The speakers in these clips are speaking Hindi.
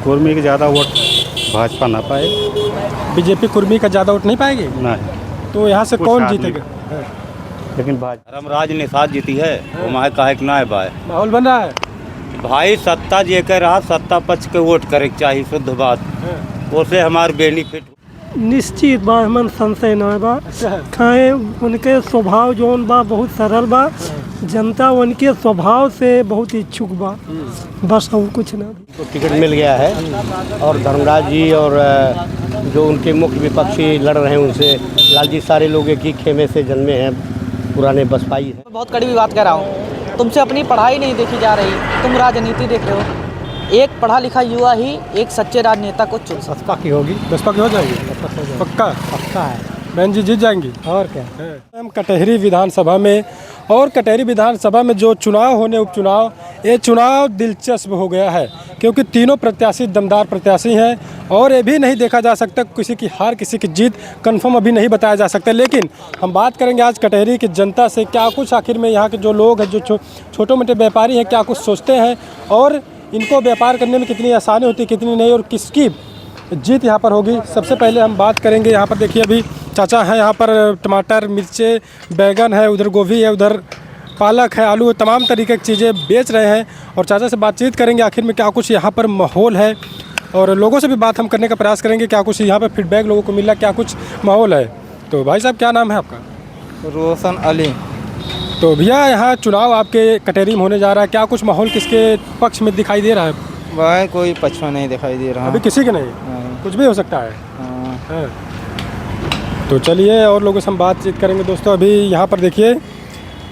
कुर्मी के ज़्यादा वोट भाजपा ना पाए। बीजेपी कुर्मी का ज़्यादा वोट नहीं पाएगी, नहीं, तो यहाँ से कुछ कौन आदमी जीतेगा? लेकिन धर्मराज निषाद जीती है, वो माहे काहे के ना है भाई। माहौल बन रहा है। भाई सत्ता जे कह रहा, सत्ता पक्ष के वोट करे के चाहिए, शुद्ध बात। उससे हमारे बेनिफिट निश्चित बा, हमन संशय न बा। खाए उनके स्वभाव जौन बा बहुत सरल बा, जनता उनके स्वभाव से बहुत इच्छुक बा, बस और कुछ ना। तो टिकट मिल गया है और धर्मराज जी और जो उनके मुख्य विपक्षी लड़ रहे हैं उनसे, लालजी सारे लोग एक ही खेमे से जन्मे हैं, पुराने बसपाई हैं। बहुत कड़वी बात कह रहा हूँ, तुमसे अपनी पढ़ाई नहीं देखी जा रही, तुम राजनीति देख रहे हो। एक पढ़ा लिखा युवा ही एक सच्चे राजनेता को चुन सकता। बसपा की होगी, बसपा की हो जाएगी पक्का? पक्का है। बहन जी जीत जाएंगी। और क्या, हम कटहरी विधानसभा में, और कटहरी विधानसभा में जो चुनाव होने उपचुनाव, ये चुनाव दिलचस्प हो गया है क्योंकि तीनों प्रत्याशी दमदार प्रत्याशी हैं और ये भी नहीं देखा जा सकता किसी की हार किसी की जीत कंफर्म अभी नहीं बताया जा सकता। लेकिन हम बात करेंगे आज कटहरी की जनता से, क्या कुछ आखिर में यहाँ के जो लोग हैं, जो छोटे मोटे व्यापारी हैं, क्या कुछ सोचते हैं और इनको व्यापार करने में कितनी आसानी होती है, कितनी नहीं, और किसकी जीत यहाँ पर होगी। सबसे पहले हम बात करेंगे, यहाँ पर देखिए अभी चाचा हैं, यहाँ पर टमाटर, मिर्चे, बैगन है, उधर गोभी है, उधर पालक है, आलू है, तमाम तरीके की चीज़ें बेच रहे हैं और चाचा से बातचीत करेंगे आखिर में क्या कुछ यहाँ पर माहौल है, और लोगों से भी बात हम करने का प्रयास करेंगे क्या कुछ यहाँ पर फीडबैक लोगों को मिला, क्या कुछ माहौल है। तो भाई साहब क्या नाम है आपका? रोशन अली। तो भैया यहाँ चुनाव आपके कटहरी में होने जा रहा है, क्या कुछ माहौल किसके पक्ष में दिखाई दे रहा है? वह कोई पछुआ नहीं दिखाई दे रहा। अभी किसी के नहीं, कुछ भी हो सकता है। हाँ। तो चलिए और लोगों से हम बातचीत करेंगे। दोस्तों अभी यहाँ पर देखिए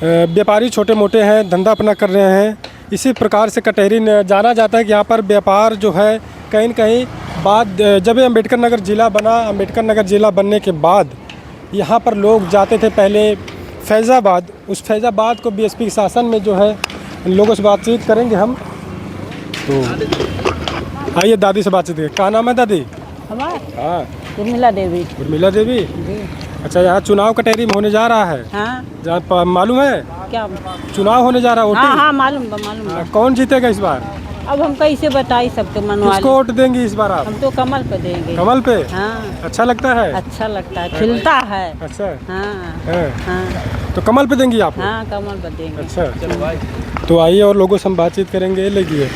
व्यापारी छोटे मोटे हैं, धंधा अपना कर रहे हैं। इसी प्रकार से कटहरी जाना जाता है कि यहाँ पर व्यापार जो है कहीं न कहीं बाद, जब ये अम्बेडकर नगर ज़िला बना, अम्बेडकर नगर ज़िला बनने के बाद यहाँ पर लोग जाते थे पहले फैज़ाबाद, उस फैज़ाबाद को बीएसपी के शासन में जो है, लोगों से बातचीत करेंगे हम। तो आइए दादी से बातचीत करें। क्या नाम है दादी? हमारा हाँ, उर्मिला देवी। उर्मिला देवी। अच्छा, यहाँ चुनाव कटहरी में होने जा रहा है। हाँ, जहाँ मालूम है क्या? चुनाव होने जा रहा है। हाँ हाँ मालूम बा। कौन जीतेगा इस बार? अब हम कैसे बताई सबके मनवा। किसको वोट देंगी इस बार आप? हम तो कमल पे देंगे। कमल पे? हाँ। अच्छा लगता है? अच्छा लगता है, खिलता है। अच्छा हाँ है। हाँ तो कमल पे देंगी आप? हाँ कमल पे देंगे। अच्छा, तो आइए और लोगों से हम बातचीत करेंगे। लेकिए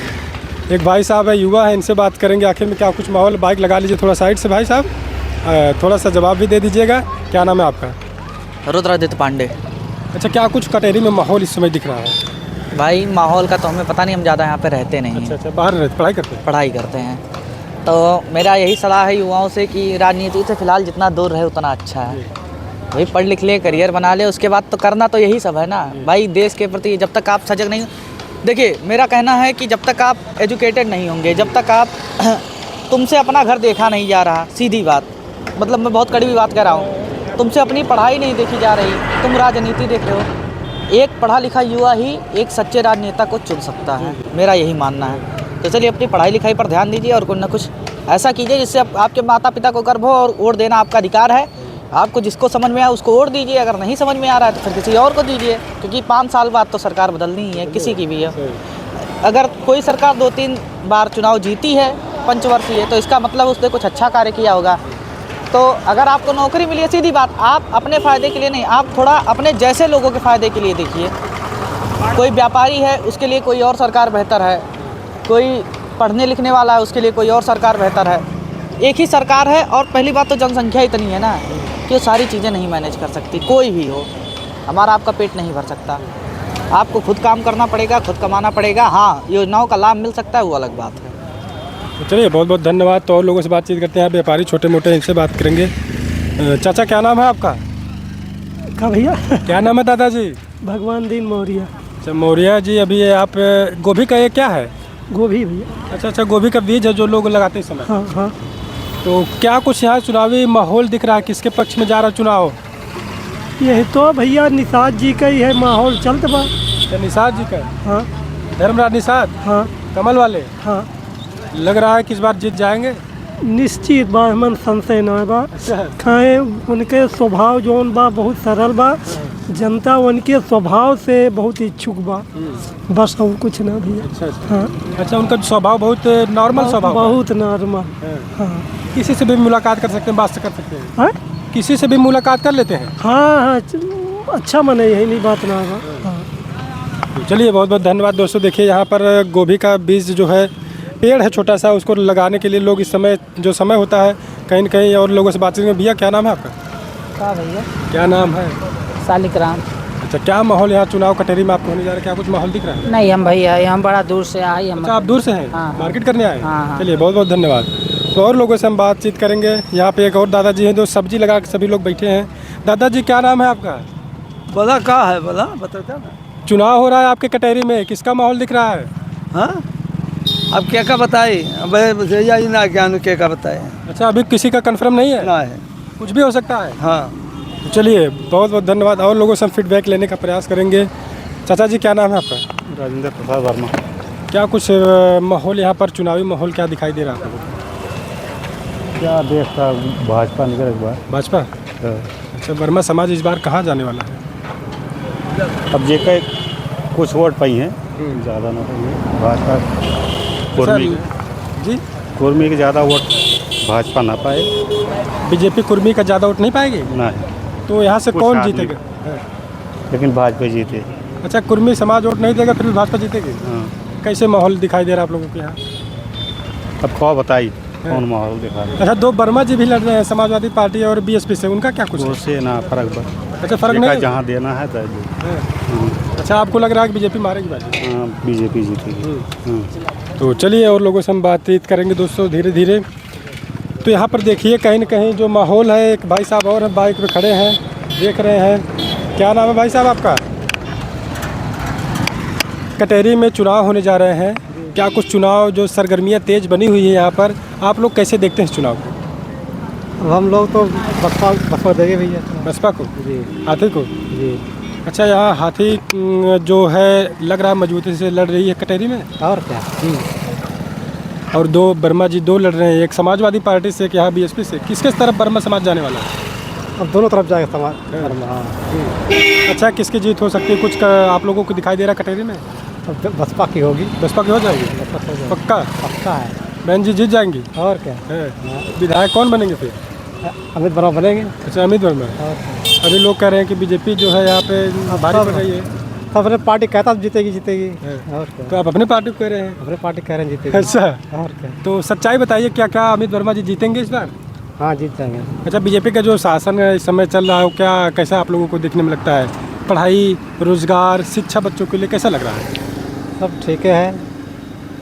एक भाई साहब है, युवा है, इनसे बात करेंगे आखिर में क्या कुछ माहौल। बाइक लगा लीजिए थोड़ा साइड से भाई साहब, थोड़ा सा जवाब भी दे दीजिएगा। क्या नाम है आपका? रुद्रादित्य पांडे। अच्छा, क्या कुछ कटहरी में माहौल इस समय दिख रहा है? भाई माहौल का तो हमें पता नहीं, हम ज़्यादा यहाँ पे रहते नहीं हैं। अच्छा, बाहर रहते, पढ़ाई करते हैं? पढ़ाई करते हैं। तो मेरा यही सलाह है युवाओं से कि राजनीति से फ़िलहाल जितना दूर रहे उतना अच्छा है। भाई पढ़ लिख ले, करियर बना ले, उसके बाद तो करना तो यही सब है ना भाई। देश के प्रति जब तक आप सजग नहीं, देखिए मेरा कहना है कि जब तक आप एजुकेटेड नहीं होंगे, जब तक आप तुमसे अपना घर देखा नहीं जा रहा, सीधी बात, मतलब मैं बहुत कड़वी बात कह रहा हूँ, तुमसे अपनी पढ़ाई नहीं देखी जा रही, तुम राजनीति देख रहे हो। एक पढ़ा लिखा युवा ही एक सच्चे राजनेता को चुन सकता है, मेरा यही मानना है। तो चलिए अपनी पढ़ाई लिखाई पर ध्यान दीजिए और कुछ ना कुछ ऐसा कीजिए जिससे आपके माता पिता को गर्व हो, और वोट देना आपका अधिकार है। आपको जिसको समझ में आए उसको वोट दीजिए, अगर नहीं समझ में आ रहा है तो फिर किसी और को दीजिए, क्योंकि 5 साल बाद तो सरकार बदलनी ही है, किसी की भी है। अगर कोई सरकार 2-3 बार चुनाव जीती है पंचवर्षीय, तो इसका मतलब उसने कुछ अच्छा कार्य किया होगा। तो अगर आपको नौकरी मिली है, सीधी बात, आप अपने फ़ायदे के लिए नहीं, आप थोड़ा अपने जैसे लोगों के फ़ायदे के लिए देखिए। कोई व्यापारी है उसके लिए कोई और सरकार बेहतर है, कोई पढ़ने लिखने वाला है उसके लिए कोई और सरकार बेहतर है। एक ही सरकार है, और पहली बात तो जनसंख्या इतनी है ना कि वो सारी चीज़ें नहीं मैनेज कर सकती। कोई भी हो, हमारा आपका पेट नहीं भर सकता, आपको खुद काम करना पड़ेगा, खुद कमाना पड़ेगा। हाँ, योजनाओं का लाभ मिल सकता है, वो अलग बात है। तो चलिए बहुत बहुत धन्यवाद। तो और लोगों से बातचीत करते हैं, व्यापारी छोटे मोटे, इनसे बात करेंगे। चाचा क्या नाम है आपका? का भैया? क्या नाम है दादाजी? भगवान दीन मौर्य। अच्छा मौर्य जी, अभी ये आप गोभी का ये क्या है? गोभी भैया। अच्छा, गोभी का बीज है जो लोग लगाते हैं इस समय। हाँ हाँ। तो क्या कुछ यहाँ चुनावी माहौल दिख रहा है, किसके पक्ष में जा रहा चुनाव? यही तो भैया निषाद जी का ही है माहौल चलता बा। निषाद जी का? हाँ। धर्मराज निषाद? हाँ। कमल वाले? हाँ। लग रहा है कि इस बार जीत जाएंगे? निश्चित बा, हमन संशय न बा। खाए उनके स्वभाव जौन बा बहुत सरल बा, जनता उनके स्वभाव से बहुत इच्छुक बा। बस और कुछ ना भैया। अच्छा हाँ अच्छा, उनका स्वभाव बहुत नॉर्मल स्वभाव है। बहुत नॉर्मल। हाँ किसी से भी मुलाकात कर सकते हैं, बात कर सकते हैं, हाँ किसी से भी मुलाकात कर लेते हैं। हाँ हाँ अच्छा मने यही नहीं बात ना होगा। हाँ तो चलिए, बहुत बहुत धन्यवाद दोस्तों। देखिए यहाँ पर गोभी का बीज जो है, पेड़ है छोटा सा, उसको लगाने के लिए लोग इस समय जो समय होता है कहीं न कहीं और लोगों से बातचीत में। भैया क्या नाम है आपका? का भैया क्या नाम है? शालिग्राम। अच्छा, क्या माहौल यहाँ चुनाव कटहरी में आपको होने जा रहा है? क्या कुछ माहौल दिख रहा है? नहीं हम भैया हम बड़ा दूर से आए हम। अच्छा, आप दूर से हैं? हाँ। मार्केट करने आए? हाँ। चलिए, बहुत बहुत धन्यवाद। तो और लोगों से हम बातचीत करेंगे। यहाँ पे एक और दादाजी हैं जो सब्जी लगा के सभी लोग बैठे हैं। दादाजी क्या नाम है आपका? बोला का है, बोला बताता ना। चुनाव हो रहा है आपके कटहरी में, किसका माहौल दिख रहा है? हाँ अब क्या का बताई, अब यही ना ज्ञान क्या का बताए। अच्छा, अभी किसी का कंफर्म नहीं है? ना है। कुछ भी हो सकता है। हाँ तो चलिए, बहुत बहुत धन्यवाद। और लोगों से हम फीडबैक लेने का प्रयास करेंगे। चाचा जी क्या नाम है आपका? राजेंद्र प्रसाद वर्मा। क्या कुछ माहौल यहाँ पर, चुनावी माहौल क्या दिखाई दे रहा है आपको? क्या देश का भाजपा निकल एक बार। भाजपा? अच्छा, वर्मा समाज इस बार कहाँ जाने वाला है? अब जे के कुछ वोट पाई हैं, ज़्यादा ना पाई है भाजपा। कुर्मी जी, कुर्मी के ज़्यादा वोट भाजपा ना पाए। बीजेपी कुर्मी का ज़्यादा वोट नहीं पाएगी? ना है, तो यहाँ से कुछ कौन आदमी- जीतेगा? लेकिन भाजपा जीते। अच्छा, कुर्मी समाज वोट नहीं देगा, फिर भी भाजपा जीतेगी? हाँ, कैसे माहौल दिखाई दे रहा है आप लोगों के यहाँ? अब कौन बताई कौन माहौल दिखा रहा है। अच्छा, दो वर्मा जी भी लड़ रहे हैं समाजवादी पार्टी और बीएसपी से, उनका क्या कुछ है? उससे ना फर्क पड़ा। अच्छा, फर्क जेका नहीं? जहाँ देना है तो दे। हाँ। अच्छा, आपको लग रहा है कि बीजेपी मारेगी बाजी? हाँ, बीजेपी जीतेगी। हाँ। तो चलिए, और लोगों से हम बातचीत करेंगे दोस्तों धीरे धीरे। तो यहाँ पर देखिए कहीं न कहीं जो माहौल है, एक भाई साहब और बाइक पे खड़े हैं, देख रहे हैं। क्या नाम है भाई साहब आपका? कटहरी में चुनाव होने जा रहे हैं, क्या कुछ चुनाव जो सरगर्मियाँ तेज़ बनी हुई है यहाँ पर, आप लोग कैसे देखते हैं इस चुनाव को? अब हम लोग तो बसपा देंगे भैया। बसपा को? जी हाथी को? जी। अच्छा, यहाँ हाथी जो है लग रहा है मजबूती से लड़ रही है कटहरी में। और क्या? और दो वर्मा जी दो लड़ रहे हैं, एक समाजवादी पार्टी से, एक यहाँ बीएसपी से। किसके तरफ वर्मा समाज जाने वाला है? अब दोनों तरफ जाएगा समाज। हाँ। अच्छा, किसकी जीत हो सकती है? कुछ आप लोगों को दिखाई दे रहा है कटहरी में? अब बसपा की होगी। बसपा की हो जाएगी? पक्का? पक्का है। बहन जी जीत जाएंगी? और क्या? है। विधायक कौन बनेंगे फिर? अमित वर्मा बनेंगे। अच्छा, अमित वर्मा। अभी लोग कह रहे हैं कि बीजेपी जो है यहाँ पे भारी पड़ रही है। तो अपने पार्टी कहता जीतेगी जीतेगी। है। और क्या? तो आप अपने पार्टी को कह रहे हैं? अपने पार्टी कह रहे हैं जीतेगी। अच्छा, और क्या? तो सच्चाई बताइए, क्या क्या अमित वर्मा जी जीतेंगे इस बार? हाँ जीत जाएंगे। अच्छा, बीजेपी का जो शासन है इस समय चल रहा है, वो क्या कैसा आप लोगों को देखने में लगता है? पढ़ाई, रोजगार, शिक्षा बच्चों के लिए कैसा लग रहा है? सब ठीक है,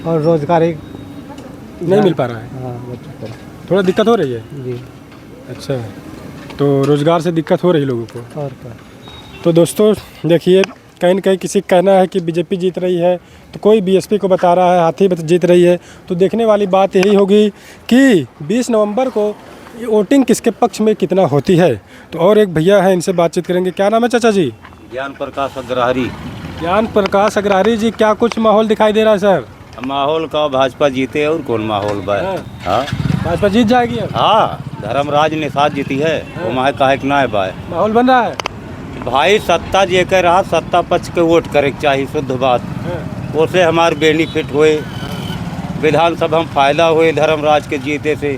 और रोजगार ही नहीं मिल पा रहा है? हाँ बच्चों को। थोड़ा दिक्कत हो रही है? जी। अच्छा, तो रोज़गार से दिक्कत हो रही है लोगों को। और क्या? तो दोस्तों देखिए, कहीं न कहीं किसी का कहना है कि बीजेपी जीत रही है, तो कोई बीएसपी को बता रहा है हाथी जीत रही है। तो देखने वाली बात यही होगी कि 20 नवंबर को वोटिंग किसके पक्ष में कितना होती है। तो और एक भैया है, इनसे बातचीत करेंगे। क्या नाम है चाचा जी? ज्ञान प्रकाश अग्रहारी। ज्ञान प्रकाश अग्रहारी जी, क्या कुछ माहौल दिखाई दे रहा है सर? माहौल का भाजपा जीते और कौन माहौल बा? हाँ भाजपा जीत जाएगी अब? हाँ, धर्मराज निषाद जीती है, वो माहे काहे के ना है बाय। माहौल बन रहा है? भाई सत्ता जेकर रहा, सत्ता पक्ष के वोट करे के चाहिए, शुद्ध बात। उससे हमार बेनिफिट हुए, विधानसभा में फायदा हुए धर्मराज के जीते से।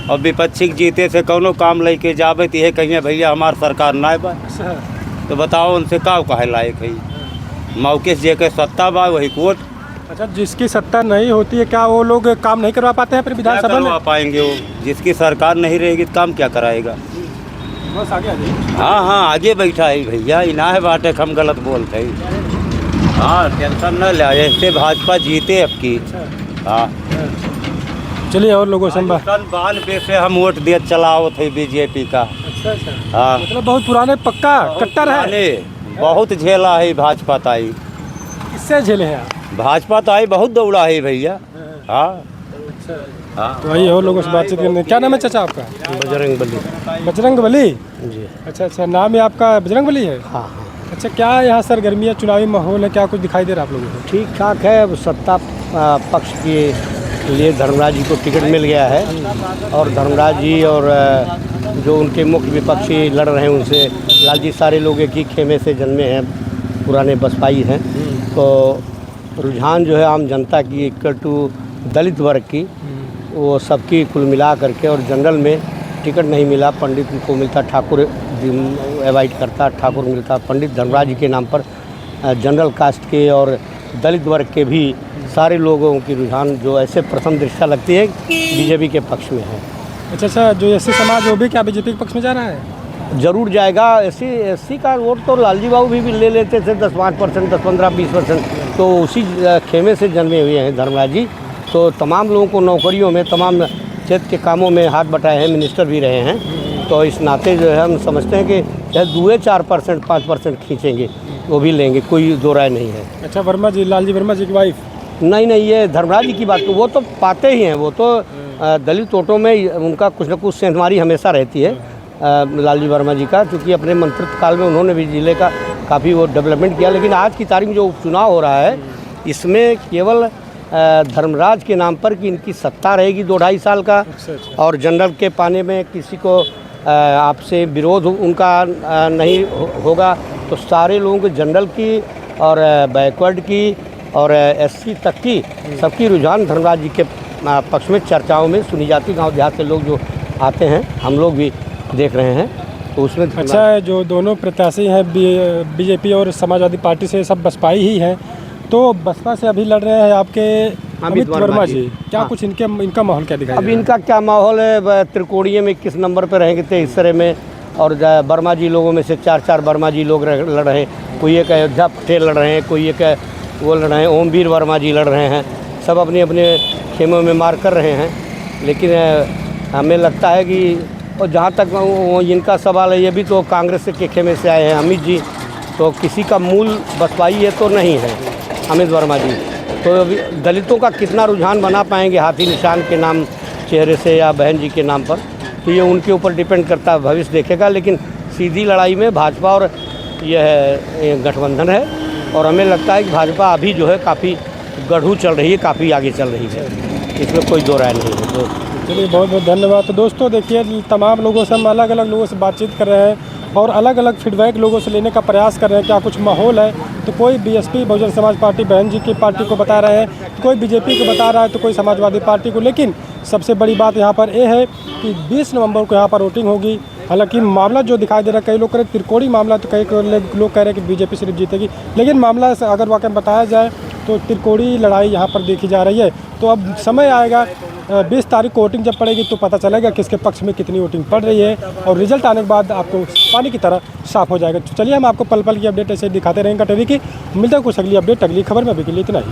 और विपक्षी के जीते से कौनो काम लेके जावे तो ये कहिए भैया हमार सरकार ना है बा। तो बताओ उनसे का काहे लायक है? मौके से जेकर सत्ता बा वही वोट। अच्छा, जिसकी सत्ता नहीं होती है, क्या वो लोग काम नहीं करवा पाते हैं फिर क्या विधानसभा में? करवा पाएंगे वो? जिसकी सरकार नहीं रहेगी तो काम क्या कराएगा? बस आगे आ जाइए। हाँ हाँ, आगे बैठा है भैया, इना है बाटे हम गलत बोलते हैं। हाँ, टेंशन न ले, ऐसे भाजपा जीते अब की। हाँ, चलिए, और लोगों से हम सन 92 से हम वोट दे चलाओ थे बीजेपी का। अच्छा, हाँ, मतलब बहुत पुराने पक्का कट्टर है। अरे बहुत झेला है भाजपा ताई। किससे झेले हैं आप? भाजपा ताई बहुत दौड़ा है भैया। हाँ हाँ, तो वही और लोगों से बातचीत करने। क्या नाम है चाचा आपका? बजरंग बली। बजरंग बली? जी। अच्छा अच्छा, नाम है आपका बजरंग बली है? हाँ। अच्छा, क्या यहाँ सर गर्मियाँ चुनावी माहौल है, क्या कुछ दिखाई दे रहा है आप लोगों को? ठीक ठाक है। अब सत्ता पक्ष के लिए धर्मराज जी को टिकट मिल गया है, और धर्मराज जी और जो उनके मुख्य विपक्षी लड़ रहे हैं उनसे, लालजी सारे लोग एक ही खेमे से जन्मे हैं, पुराने बसपाई हैं। तो रुझान जो है आम जनता की इक्वल टू दलित वर्ग की, वो सबकी कुल मिला करके, और जनरल में टिकट नहीं मिला, पंडित को मिलता, ठाकुर अवॉइड करता, ठाकुर मिलता पंडित धर्मराज जी के नाम पर। जनरल कास्ट के और दलित वर्ग के भी सारे लोगों की रुझान जो ऐसे प्रथम दृष्टया लगती है बीजेपी के पक्ष में है। अच्छा, जो एससी समाज वो भी क्या बीजेपी के पक्ष में जा रहा है? जरूर जाएगा। एससी का वोट तो लालजी बाबू भी ले लेते थे 10-5%, 10-15-20%, तो उसी खेमे से जन्मे हुए हैं धर्मराज जी। तो तमाम लोगों को नौकरियों में, तमाम क्षेत्र के कामों में हाथ बटाए हैं, मिनिस्टर भी रहे हैं। तो इस नाते जो है हम समझते हैं कि चाहे 2-4%, 5% खींचेंगे, वो भी लेंगे, कोई दो राय नहीं है। अच्छा, वर्मा जी, लालजी वर्मा जी की वाइफ? नहीं, ये धर्मराज जी की बात, वो तो पाते ही हैं, वो तो दलित वोटों में उनका कुछ न कुछ सेंधमारी हमेशा रहती है लालजी वर्मा जी का, क्योंकि अपने मंत्रित्व काल में उन्होंने भी जिले का काफ़ी वो डेवलपमेंट किया। लेकिन आज की तारीख में जो उपचुनाव हो रहा है, इसमें केवल धर्मराज के नाम पर कि इनकी सत्ता रहेगी 2-2.5 साल का, और जनरल के पाने में किसी को आपसे विरोध उनका नहीं होगा। तो सारे लोगों को जनरल की और बैकवर्ड की और एससी तक की सबकी रुझान धर्मराज जी के पक्ष में चर्चाओं में सुनी जाती। गांव देहात से लोग जो आते हैं, हम लोग भी देख रहे हैं, तो उसमें अच्छा, जो दोनों प्रत्याशी हैं बीजेपी और समाजवादी पार्टी से, सब बसपाई ही हैं, तो बसपा से अभी लड़ रहे हैं आपके अमित वर्मा जी। क्या हाँ। कुछ इनका माहौल क्या दिखाई? अभी इनका क्या माहौल है, त्रिकोणीय में किस नंबर पर रहेंगे 23 में, और वर्मा जी लोगों में से 4 वर्मा जी लोग लड़ रहे हैं। कोई एक अयोध्या पटेल लड़ रहे हैं, कोई एक वो लड़ रहे हैं, ओमवीर वर्मा जी लड़ रहे हैं। सब अपने अपने खेमों में मार कर रहे हैं। लेकिन हमें लगता है कि, और जहाँ तक इनका सवाल है, ये भी तो कांग्रेस के खेमे से आए हैं अमित जी, तो किसी का मूल बसपाई ये तो नहीं है अमित वर्मा जी। तो अभी दलितों का कितना रुझान बना पाएंगे हाथी निशान के नाम चेहरे से या बहन जी के नाम पर, तो ये उनके ऊपर डिपेंड करता है, भविष्य देखेगा। लेकिन सीधी लड़ाई में भाजपा और यह गठबंधन है, और हमें लगता है कि भाजपा अभी जो है काफ़ी गढ़ू चल रही है, काफ़ी आगे चल रही है, इसमें कोई दो राय नहीं है। तो चलिए, बहुत बहुत धन्यवाद। तो दोस्तों देखिए, तमाम लोगों से हम अलग अलग लोगों से बातचीत कर रहे हैं और अलग अलग फीडबैक लोगों से लेने का प्रयास कर रहे हैं, क्या कुछ माहौल है। तो कोई बीएसपी बहुजन समाज पार्टी बहन जी की पार्टी को बता रहे हैं, तो कोई बीजेपी को बता रहा है, तो कोई समाजवादी पार्टी को। लेकिन सबसे बड़ी बात यहाँ पर यह है कि 20 नवंबर को यहाँ पर वोटिंग होगी। हालांकि मामला जो दिखाई दे रहा है, कई लोग कह रहे हैं त्रिकोणी मामला, तो कई लोग कह रहे हैं कि बीजेपी सिर्फ जीतेगी। लेकिन मामला अगर वाकई बताया जाए तो त्रिकोणी लड़ाई यहाँ पर देखी जा रही है। तो अब समय आएगा, 20 तारीख को वोटिंग जब पड़ेगी तो पता चलेगा किसके पक्ष में कितनी वोटिंग पड़ रही है, और रिजल्ट आने के बाद आपको पानी की तरह साफ हो जाएगा। तो चलिए, हम आपको पल पल की अपडेट ऐसे दिखाते रहेंगे टीवी की। मिलता है कुछ अगली अपडेट, अगली खबर में। अभी के लिए इतना ही।